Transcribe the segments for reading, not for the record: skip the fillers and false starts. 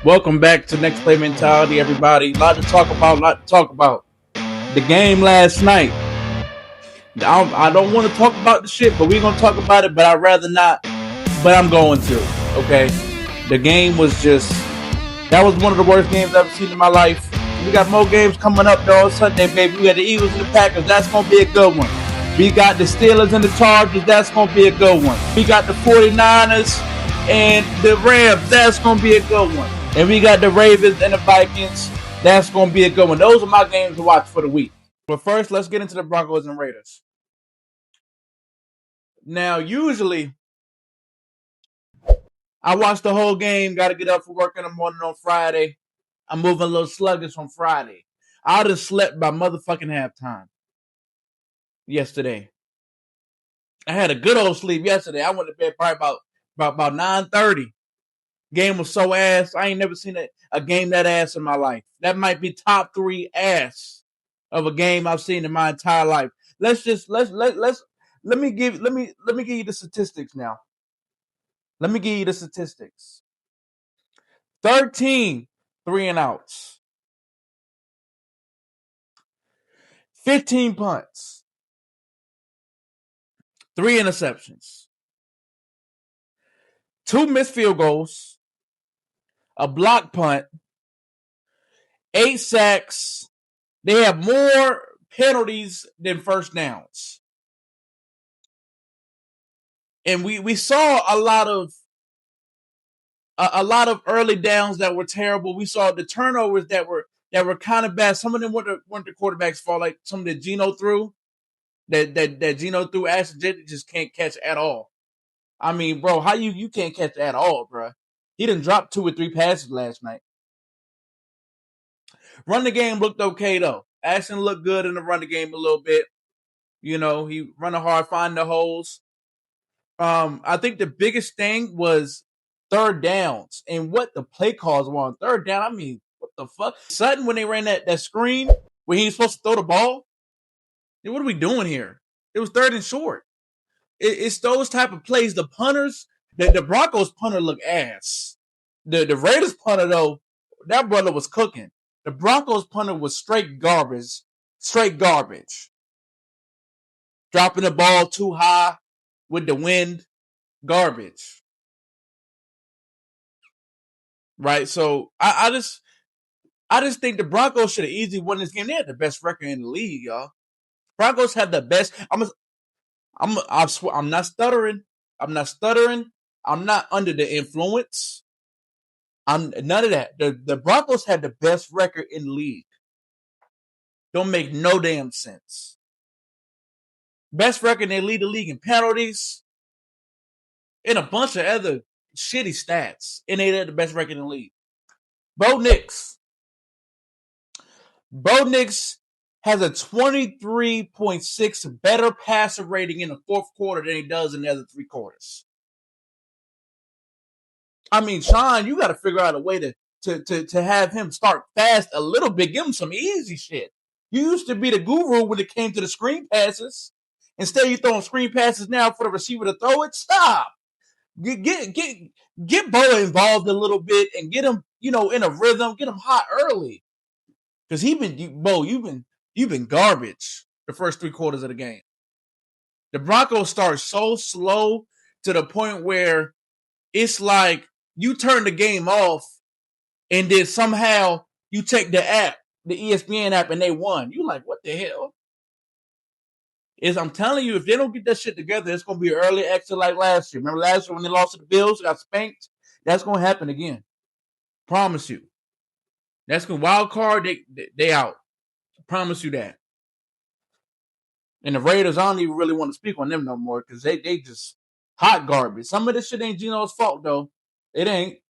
Welcome back to Next Play Mentality, everybody. A lot to talk about. The game last night. I don't want to talk about the shit, but we're going to talk about it, but I'd rather not. But I'm going to, okay? The game was just, that was one of the worst games I've ever seen in my life. We got more games coming up, though, on Sunday, baby. We got the Eagles and the Packers. That's going to be a good one. We got the Steelers and the Chargers. That's going to be a good one. We got the 49ers and the Rams. That's going to be a good one. And we got the Ravens and the Vikings. That's going to be a good one. Those are my games to watch for the week. But first, let's get into the Broncos and Raiders. Now, usually, I watch the whole game. Got to get up for work in the morning on Friday. I'm moving a little sluggish on Friday. I would have slept by motherfucking halftime yesterday. I had a good old sleep yesterday. I went to bed probably about 9:30. Game was so ass. I ain't never seen a game that ass in my life. That might be top 3 ass of a game I've seen in my entire life. Let me give you the statistics now. Let me give you the statistics. 13 3-and-outs. 15 punts. 3 interceptions. 2 missed field goals. A block punt. 8 sacks. They have more penalties than first downs. And we saw a lot of early downs that were terrible. We saw the turnovers that were kind of bad. Some of them weren't the quarterback's fault, like some that Geno threw. That Geno threw, Ashton just can't catch at all. I mean, bro, how you can't catch at all, bro? He done dropped 2 or 3 passes last night. Run the game looked okay though. Ashton looked good in the run the game a little bit. You know, he running hard, finding the holes. I think the biggest thing was third downs and what the play calls were on third down. I mean, what the fuck? Sutton, when they ran that screen where he was supposed to throw the ball, what are we doing here? It was 3rd and short. It's those type of plays. The punters, the Broncos punter look ass. The Raiders punter, though, that brother was cooking. The Broncos punter was straight garbage. Straight garbage. Dropping the ball too high with the wind. Garbage. Right? So I just think the Broncos should have easily won this game. They had the best record in the league, y'all. Broncos had the best. I'm not stuttering. I'm not stuttering. I'm not under the influence. I'm none of that. The Broncos had the best record in the league. Don't make no damn sense. Best record, they lead the league in penalties and a bunch of other shitty stats. And they had the best record in the league. Bo Nix has a 23.6 better passer rating in the 4th quarter than he does in the other 3 quarters. I mean, Sean, you got to figure out a way to have him start fast a little bit. Give him some easy shit. You used to be the guru when it came to the screen passes. Instead, you throwing screen passes now for the receiver to throw it. Stop. Get Bo involved a little bit and get him, in a rhythm. Get him hot early, because you've been garbage the first 3 quarters of the game. The Broncos start so slow to the point where it's like you turn the game off, and then somehow you take the app, the ESPN app, and they won. You like, what the hell? I'm telling you, if they don't get that shit together, it's going to be an early exit like last year. Remember last year when they lost to the Bills, got spanked? That's going to happen again. Promise you. That's going to wild card, they out. Promise you that. And the Raiders, I don't even really want to speak on them no more because they just hot garbage. Some of this shit ain't Geno's fault, though. It ain't.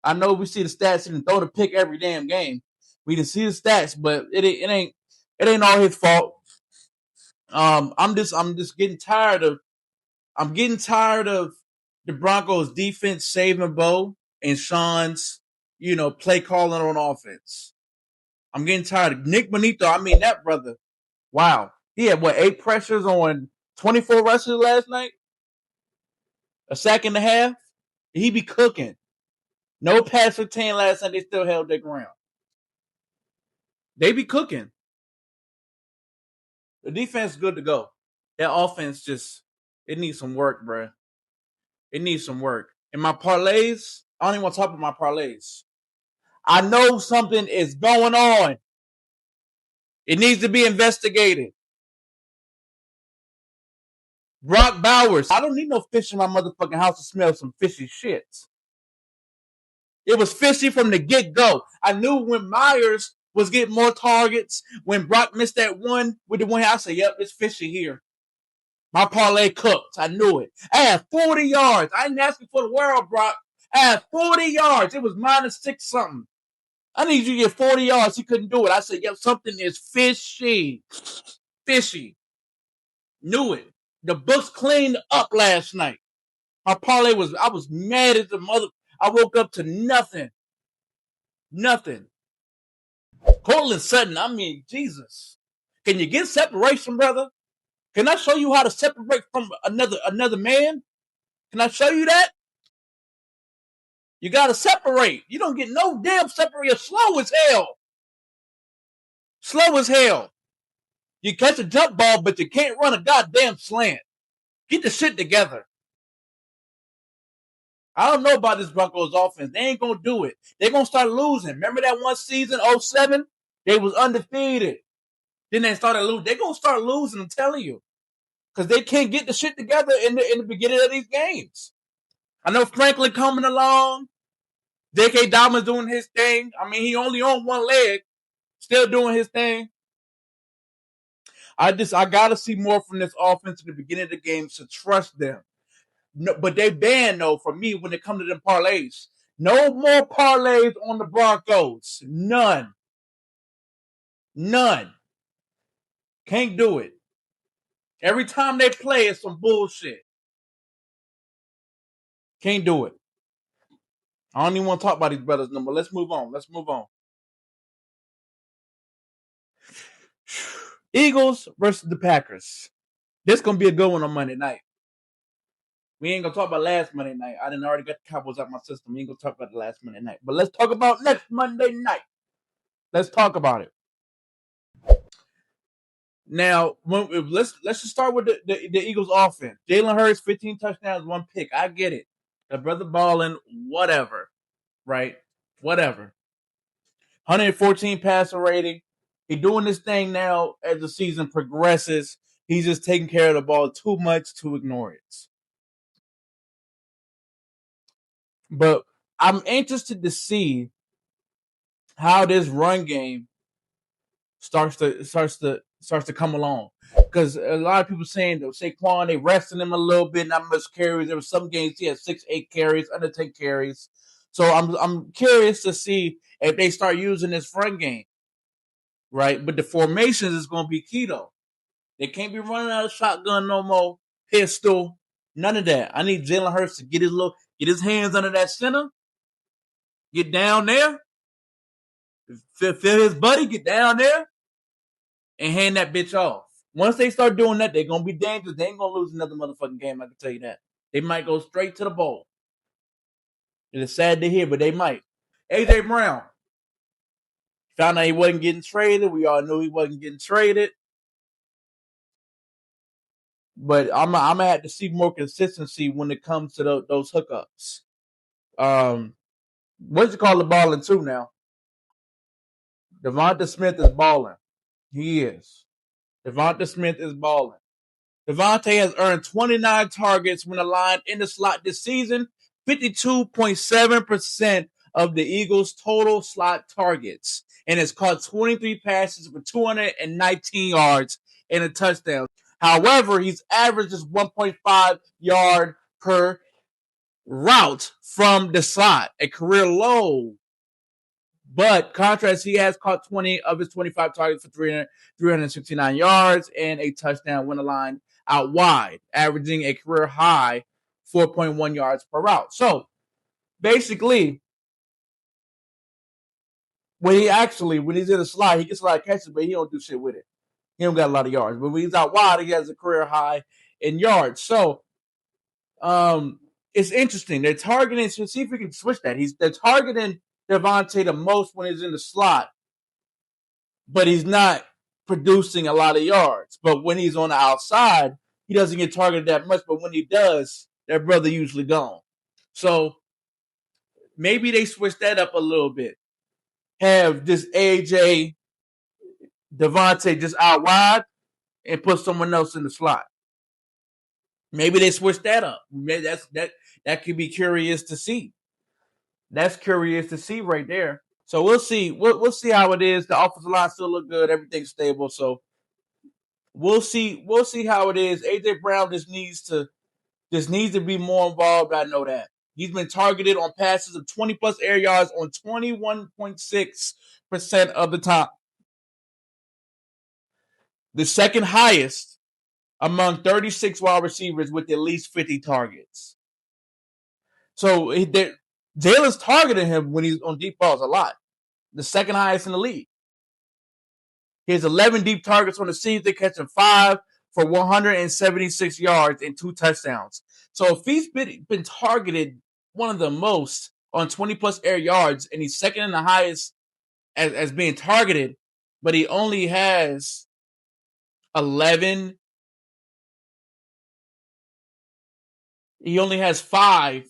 I know we see the stats and throw the pick every damn game. We can see the stats, but it ain't all his fault. I'm just getting tired of the Broncos defense saving Bo and Sean's, play calling on offense. I'm getting tired of Nick Bonito. I mean, that brother, wow. He had 8 pressures on 24 rushes last night? A sack and a half? He be cooking. No pass for 10 last night. They still held their ground. They be cooking. The defense is good to go. That offense it needs some work, bro. It needs some work. And my parlays, I don't even want to talk about my parlays. I know something is going on. It needs to be investigated. Brock Bowers. I don't need no fish in my motherfucking house to smell some fishy shits. It was fishy from the get-go. I knew when Myers was getting more targets, when Brock missed that one with the one, I said, yep, it's fishy here. My parlay cooked. I knew it. I had 40 yards. I didn't ask you for the world, Brock. I had 40 yards. It was -6 something. I need you to get 40 yards. He couldn't do it. I said, yep, something is fishy. Fishy. Knew it. The books cleaned up last night. My parlay I was mad as the mother. I woke up to nothing. Nothing. Cortland Sutton, I mean, Jesus. Can you get separation, brother? Can I show you how to separate from another man? Can I show you that? You got to separate. You don't get no damn separate. You're slow as hell. Slow as hell. You catch a jump ball, but you can't run a goddamn slant. Get the shit together. I don't know about this Broncos offense. They ain't going to do it. They're going to start losing. Remember that one season, 07? They was undefeated. Then they started losing. They're going to start losing, I'm telling you. Because they can't get the shit together in the beginning of these games. I know Franklin coming along. J.K. Dobbins doing his thing. I mean, he only on one leg. Still doing his thing. I got to see more from this offense in the beginning of the game to trust them. No, but they banned, though, for me when it comes to them parlays. No more parlays on the Broncos. None. Can't do it. Every time they play, it's some bullshit. Can't do it. I don't even want to talk about these brothers no more. Let's move on. Eagles versus the Packers. This going to be a good one on Monday night. We ain't going to talk about last Monday night. I didn't already got the Cowboys out my system. We ain't going to talk about the last Monday night. But let's talk about next Monday night. Let's talk about it. Now, let's just start with the Eagles offense. Jalen Hurts, 15 touchdowns, 1 pick. I get it. The brother balling, whatever. Right? Whatever. 114 passer rating. He's doing this thing now as the season progresses. He's just taking care of the ball too much to ignore it. But I'm interested to see how this run game starts to come along. Because a lot of people saying that Saquon, they resting him a little bit, not much carries. There were some games he had 6-8 carries, under 10 carries. So I'm curious to see if they start using this front game. Right? But the formations is going to be key, though. They can't be running out of shotgun no more, pistol, none of that. I need Jalen Hurts to get his hands under that center, get down there, feel his buddy, get down there, and hand that bitch off. Once they start doing that, they're going to be dangerous. They ain't going to lose another motherfucking game, I can tell you that. They might go straight to the bowl. It is sad to hear, but they might. A.J. Brown. Found out he wasn't getting traded. We all knew he wasn't getting traded. But I'm going to have to see more consistency when it comes to those hookups. What's it called the balling too now? Devonta Smith is balling. He is. Devonta Smith is balling. Devonta has earned 29 targets when aligned in the slot this season, 52.7% of the Eagles' total slot targets, and has caught 23 passes for 219 yards and a touchdown. However, he's averaged just 1.5 yard per route from the slot, a career low. But contrast, he has caught 20 of his 25 targets for 369 yards and a touchdown when aligned out wide, averaging a career high 4.1 yards per route. So basically, when he's in the slot, he gets a lot of catches, but he don't do shit with it. He don't got a lot of yards. But when he's out wide, he has a career high in yards. So it's interesting. They're targeting. So see if we can switch that. They're targeting Devontae the most when he's in the slot, but he's not producing a lot of yards. But when he's on the outside, he doesn't get targeted that much. But when he does, that brother usually gone. So maybe they switch that up a little bit. Have this AJ Devontae just out wide and put someone else in the slot. Maybe they switch that up. Maybe that could be curious to see. That's curious to see right there. So we'll see. We'll see how it is. The offensive line still look good. Everything's stable. So we'll see. We'll see how it is. AJ Brown just needs to be more involved. I know that. He's been targeted on passes of 20 plus air yards on 21.6% of the time. The second highest among 36 wide receivers with at least 50 targets. So Jalen's targeting him when he's on deep balls a lot. The second highest in the league. He has 11 deep targets on the season, catching 5 for 176 yards and 2 touchdowns. So if he's been targeted one of the most on 20-plus air yards, and he's second in the highest as being targeted, but he only has 11. He only has 5,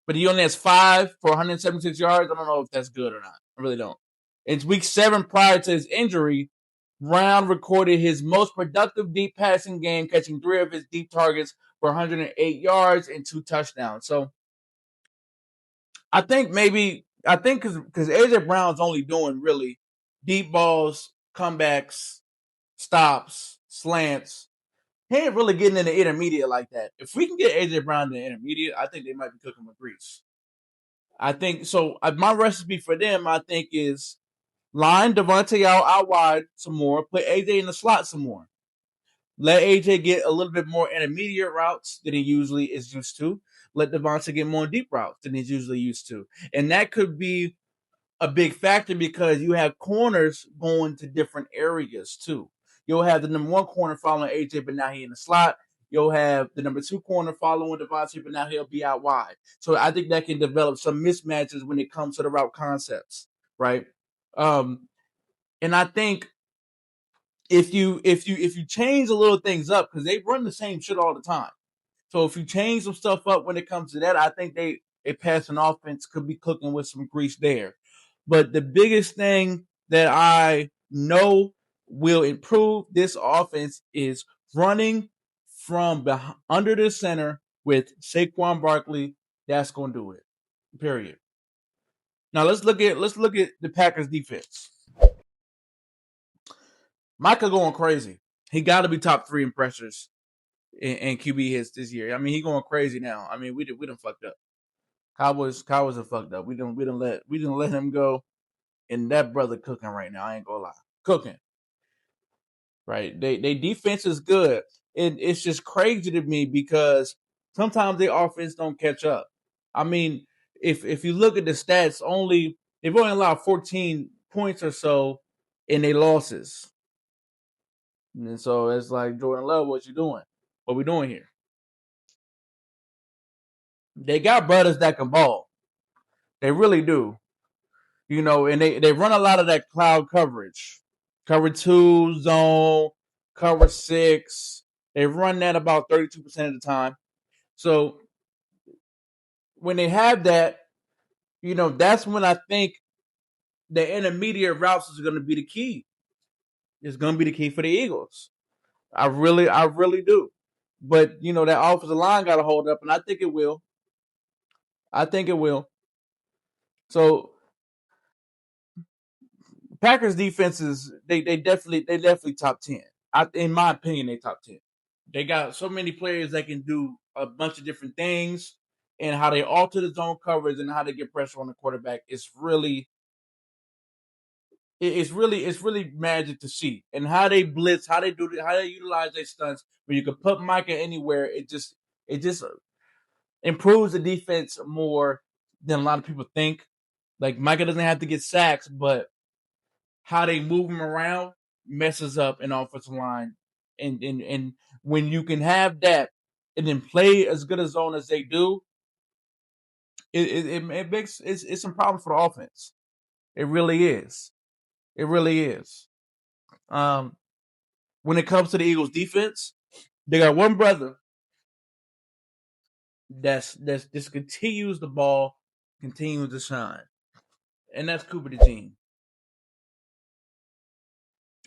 but he only has 5 for 176 yards. I don't know if that's good or not. I really don't. It's week 7 prior to his injury. Brown recorded his most productive deep passing game, catching 3 of his deep targets for 108 yards and 2 touchdowns. So I think because AJ Brown's only doing really deep balls, comebacks, stops, slants. He ain't really getting in the intermediate like that. If we can get AJ Brown in the intermediate, I think they might be cooking with grease. I think so. My recipe for them, I think, is line Devontae out wide some more. Put AJ in the slot some more. Let AJ get a little bit more intermediate routes than he usually is used to. Let Devontae get more deep routes than he's usually used to. And that could be a big factor because you have corners going to different areas too. You'll have the number 1 corner following AJ, but now he's in the slot. You'll have the number 2 corner following Devontae, but now he'll be out wide. So I think that can develop some mismatches when it comes to the route concepts, right? And I think if you change a little things up, because they run the same shit all the time. So if you change some stuff up when it comes to that, I think a passing offense could be cooking with some grease there. But the biggest thing that I know will improve this offense is running from under the center with Saquon Barkley. That's going to do it. Period. Now let's look at the Packers defense. Micah going crazy. He got to be top 3 in pressures and QB hits this year. I mean, he going crazy now. I mean, we done fucked up. Cowboys are fucked up. We didn't let him go, and that brother cooking right now. I ain't gonna lie, cooking. Right? They defense is good. It's just crazy to me because sometimes their offense don't catch up. I mean, if you look at the stats, they've only allowed 14 points or so in their losses. And so it's like, Jordan Love, what you doing? What we doing here? They got brothers that can ball. They really do. You know, and they run a lot of that cloud coverage. Cover 2, zone, cover 6. They run that about 32% of the time. So when they have that, you know, that's when I think the intermediate routes is going to be the key. It's going to be the key for the Eagles. I really do. But, you know, that offensive line got to hold up, and I think it will. So Packers defenses, they definitely top 10. In my opinion, they top 10. They got so many players that can do a bunch of different things, and how they alter the zone coverage and how they get pressure on the quarterback is really magic to see. And how they blitz, how they utilize their stunts, where you can put Micah anywhere. It just improves the defense more than a lot of people think. Like, Micah doesn't have to get sacks, but how they move him around messes up an offensive line. And when you can have that and then play as good a zone as they do, it makes it's some problems for the offense. It really is. It really is. When it comes to the Eagles defense, they got one brother that's just continues the ball, continues to shine, and that's Cooper DeJean.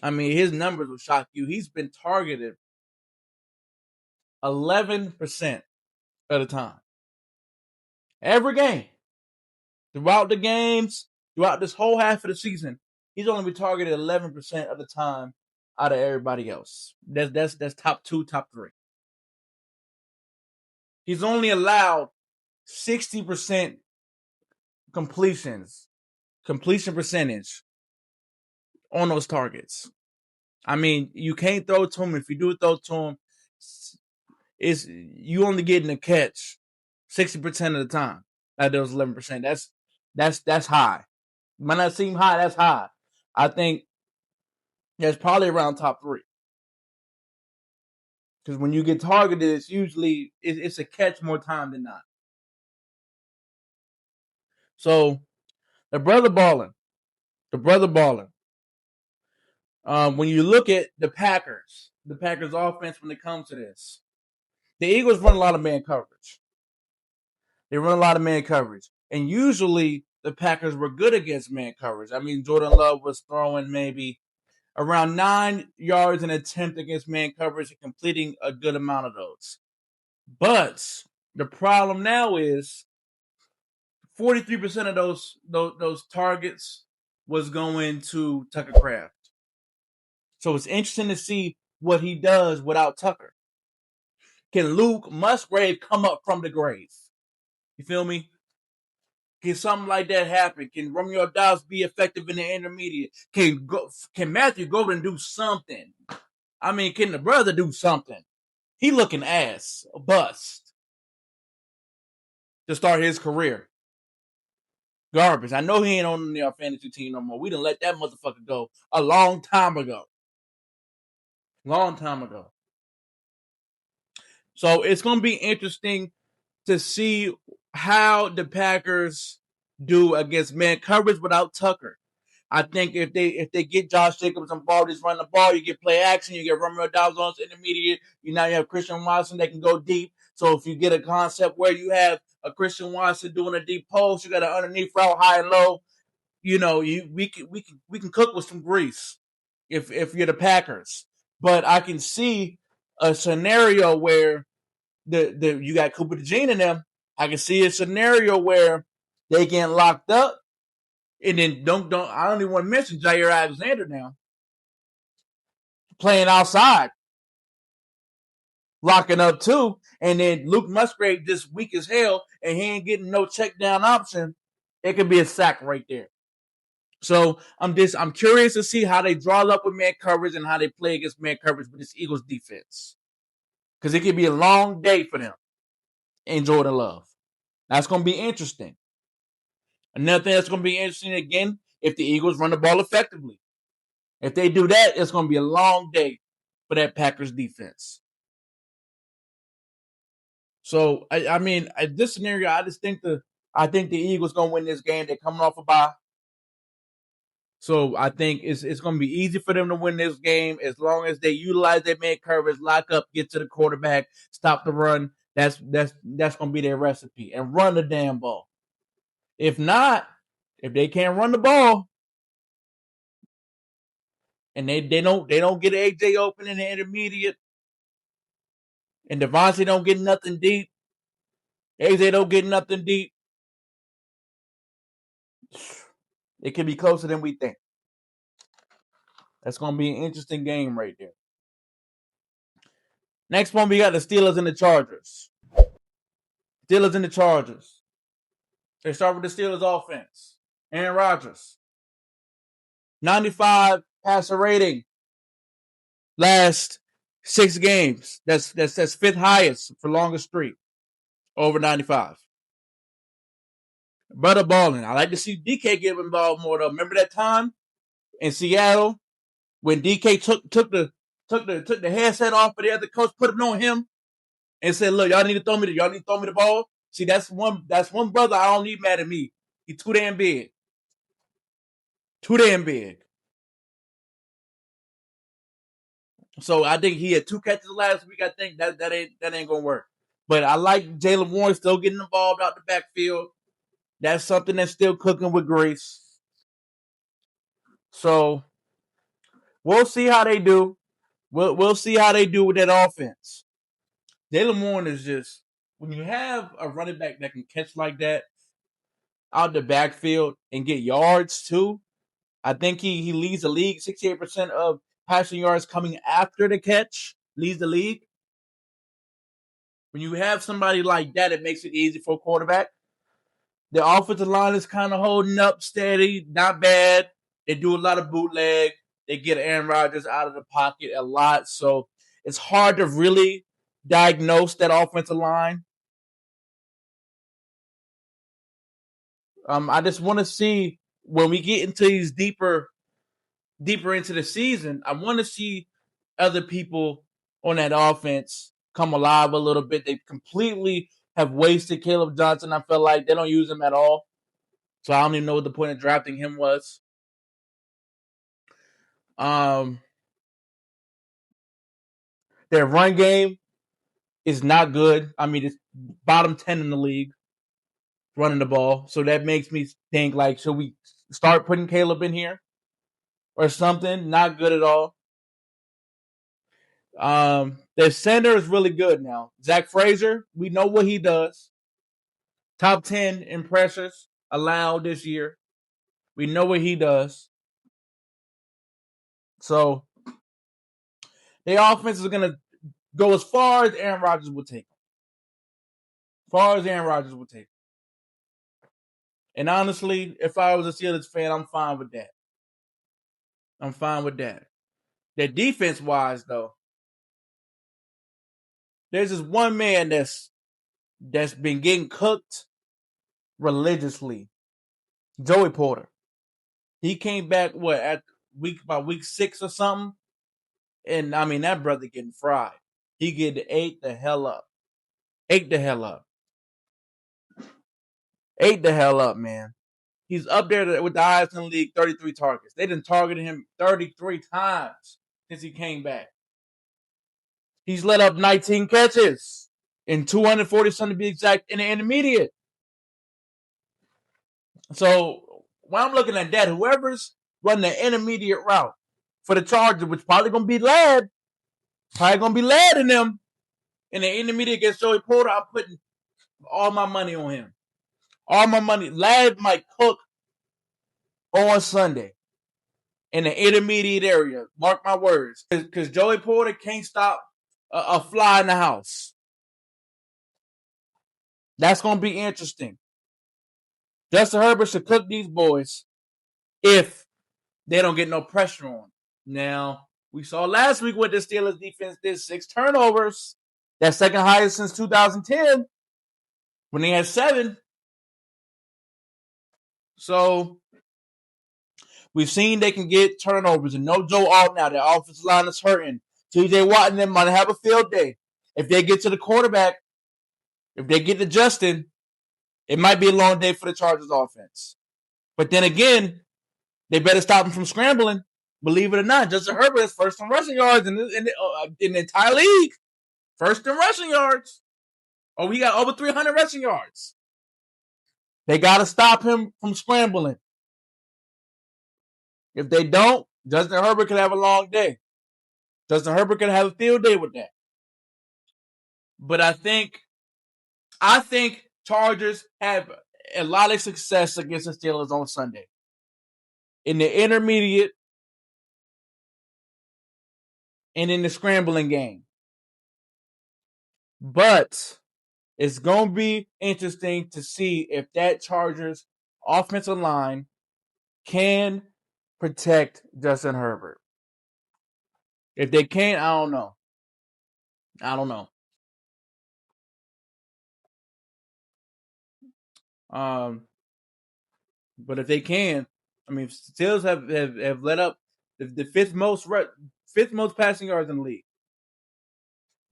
I mean, his numbers will shock you. He's been targeted 11% of the time. Every game. Throughout the games, throughout this whole half of the season, he's only been targeted 11% of the time out of everybody else. That's top 2, top 3. He's only allowed 60% completion percentage on those targets. I mean, you can't throw to him. If you do throw to him, it's you only getting a catch 60% of the time out of those 11%. That's high. Might not seem high, that's high. I think that's probably around top 3. Because when you get targeted, it's usually it's a catch more time than not. So the brother balling. When you look at the Packers offense when it comes to this, the Eagles run a lot of man coverage. And usually the Packers were good against man coverage. I mean, Jordan Love was throwing maybe around 9 yards an attempt against man coverage and completing a good amount of those. But the problem now is 43% of those targets was going to Tucker Kraft. So it's interesting to see what he does without Tucker. Can Luke Musgrave come up from the grave? You feel me? Can something like that happen? Can Romeo Doubs be effective in the intermediate? Can Matthew Golden do something? I mean, can the brother do something? He looking ass, a bust to start his career. Garbage. I know he ain't on our fantasy team no more. We done let that motherfucker go a long time ago. So it's going to be interesting to see how the Packers do against man coverage without Tucker. I think if they get Josh Jacobs involved, just run the ball, you get play action, you get Romeo Doubs on intermediate. You have Christian Watson that can go deep. So if you get a concept where you have a Christian Watson doing a deep post, you got an underneath route high and low. We can cook with some grease if you're the Packers. But I can see a scenario where you got Cooper DeJean in them. I can see a scenario where they get locked up, and then I don't even want to mention Jair Alexander now playing outside, locking up too, and then Luke Musgrave just weak as hell, and he ain't getting no check down option. It could be a sack right there. So I'm curious to see how they draw up with man coverage and how they play against man coverage with this Eagles defense, because it could be a long day for them and Jordan Love. That's going to be interesting. Another thing that's going to be interesting again, if the Eagles run the ball effectively. If they do that, it's going to be a long day for that Packers defense. So I mean, this scenario, I think the Eagles going to win this game. They're coming off a bye. So I think it's going to be easy for them to win this game as long as they utilize their man coverage, lock up, get to the quarterback, stop the run. That's going to be their recipe, and run the damn ball. If not, if they can't run the ball, and they don't get AJ open in the intermediate, and Devontae don't get nothing deep, AJ don't get nothing deep, it could be closer than we think. That's going to be an interesting game right there. Next one, we got the Steelers and the Chargers. They start with the Steelers offense. Aaron Rodgers. 95 passer rating. Last 6 games. That's 5th highest for longest streak. Over 95. Brother balling. I like to see DK get involved more though. Remember that time in Seattle when DK took the headset off of the other coach, put it on him, and said, "Look, y'all need to throw me the ball." See, that's one brother I don't need mad at me. He's too damn big. Too damn big. So I think he had 2 catches last week. I think that ain't gonna work. But I like Jaylen Warren still getting involved out the backfield. That's something that's still cooking with grace. So we'll see how they do. We'll see how they do with that offense. Jaylen Warren is just, when you have a running back that can catch like that out the backfield and get yards too. I think he leads the league. 68% of passing yards coming after the catch leads the league. When you have somebody like that, it makes it easy for a quarterback. The offensive line is kind of holding up steady, not bad. They do a lot of bootleg. They get Aaron Rodgers out of the pocket a lot. So it's hard to really diagnose that offensive line. I just want to see when we get into these deeper into the season, I want to see other people on that offense come alive a little bit. They completely have wasted Caleb Johnson. I feel like they don't use him at all. So I don't even know what the point of drafting him was. Their run game is not good. I mean, it's bottom 10 in the league running the ball. So that makes me think, like, should we start putting Caleb in here or something? Not good at all. Their center is really good now. Zach Frazier, we know what he does. Top 10 in pressures allowed this year. We know what he does. So the offense is going to go as far as Aaron Rodgers will take. And honestly, if I was a Steelers fan, I'm fine with that. Their defense-wise, though, there's this one man that's been getting cooked religiously. Joey Porter. He came back, at week 6 or something? And, I mean, that brother getting fried. He get ate the hell up. Ate the hell up, man. He's up there with the highest in the league, 33 targets. They done targeted him 33 times since he came back. He's let up 19 catches and 240 something to be exact in the intermediate. So when I'm looking at that, whoever's running the intermediate route for the Chargers, which probably going to be Ladd in them in the intermediate against Joey Porter, I'm putting all my money on him. All my money. Ladd might cook on Sunday in the intermediate area. Mark my words. Because Joey Porter can't stop a fly in the house. That's going to be interesting. Justin Herbert should cook these boys if they don't get no pressure on. Now, we saw last week what the Steelers defense did. 6 turnovers. That's second highest since 2010 when they had 7. So we've seen they can get turnovers, and no Joe Alt now. Their offensive line is hurting. TJ Watt and them might have a field day. If they get to the quarterback, if they get to Justin, it might be a long day for the Chargers offense. But then again, they better stop him from scrambling. Believe it or not, Justin Herbert is first in rushing yards in the entire league. First in rushing yards. Oh, he got over 300 rushing yards. They got to stop him from scrambling. If they don't, Justin Herbert could have a long day. Justin Herbert could have a field day with that. But I think Chargers have a lot of success against the Steelers on Sunday. In the intermediate and in the scrambling game. But it's going to be interesting to see if that Chargers offensive line can protect Justin Herbert. If they can't, I don't know. But if they can, I mean, Steelers have let up the fifth most passing yards in the league.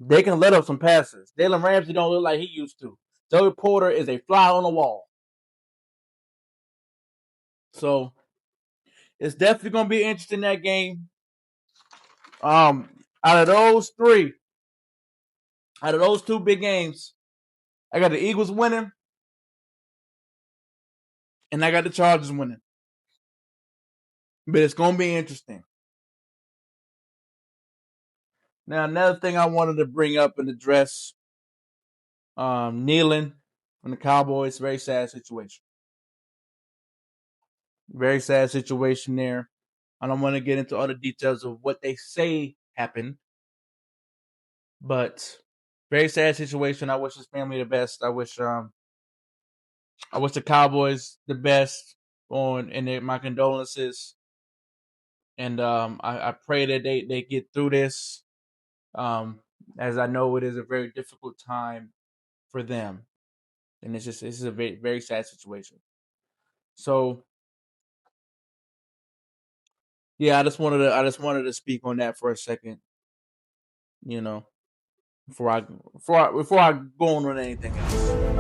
They can let up some passes. Jalen Ramsey don't look like he used to. Joey Porter is a fly on the wall. So it's definitely going to be interesting that game. Out of those two big games, I got the Eagles winning, and I got the Chargers winning. But it's going to be interesting. Now, another thing I wanted to bring up and address, Nealon from the Cowboys, very sad situation. Very sad situation there. I don't want to get into all the details of what they say happened, but very sad situation. I wish his family the best. I wish the Cowboys the best and my condolences. And I pray that they get through this. As I know it is a very difficult time for them. And this is a very, very sad situation. So yeah, I just wanted to speak on that for a second. You know, before I go on anything else.